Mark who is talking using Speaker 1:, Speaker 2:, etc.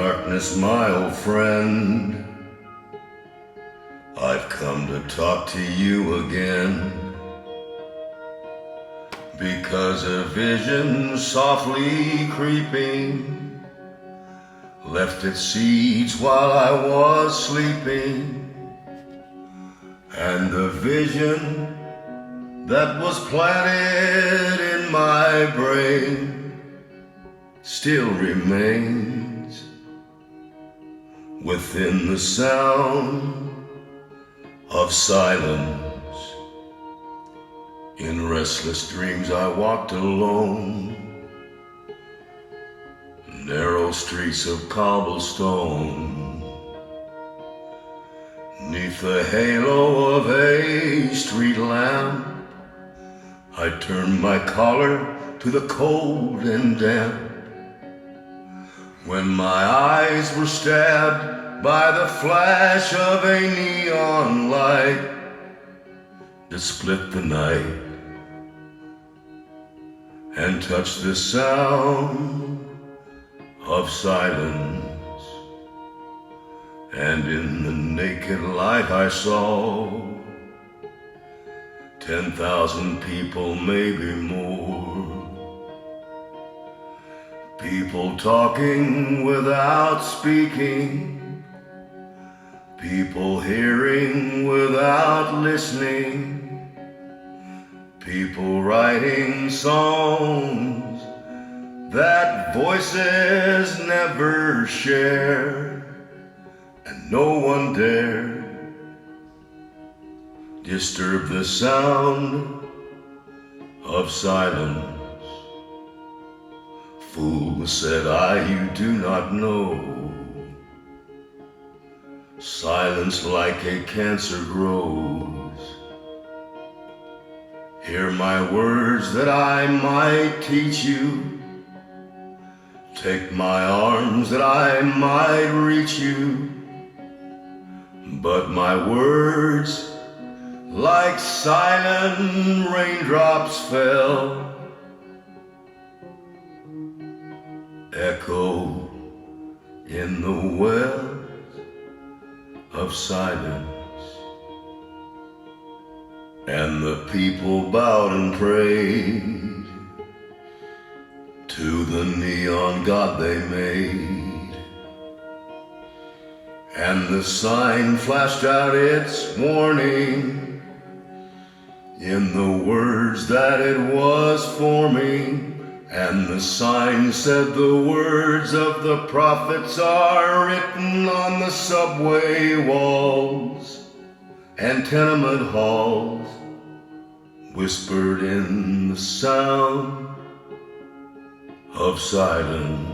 Speaker 1: darkness, my old friend. I've come to talk to you again, because a vision softly creeping left its seeds while I was sleeping, and the vision that was planted in my brain still remains within the sound of silence. In restless dreams I walked alone, narrow streets of cobblestone, 'neath the halo of a street lamp. I turned my collar to the cold and damp, when my eyes were stabbed by the flash of a neon light that split the night and touched the sound of silence. And in the naked light I saw 10,000 people, maybe more. People talking without speaking, people hearing without listening, people writing songs that voices never share, and no one dared disturb the sound of silence. Fool, said I, you do not know. Silence like a cancer grows. Hear my words that I might teach you. Take my arms that I might reach you. But my words, like silent raindrops, fell, echo in the wells of silence. And the people bowed and prayed to the neon god they made, and the sign flashed out its warning in the words that it was forming. And the sign said the words of the prophets are written on the subway walls and tenement halls, whispered in the sound of silence.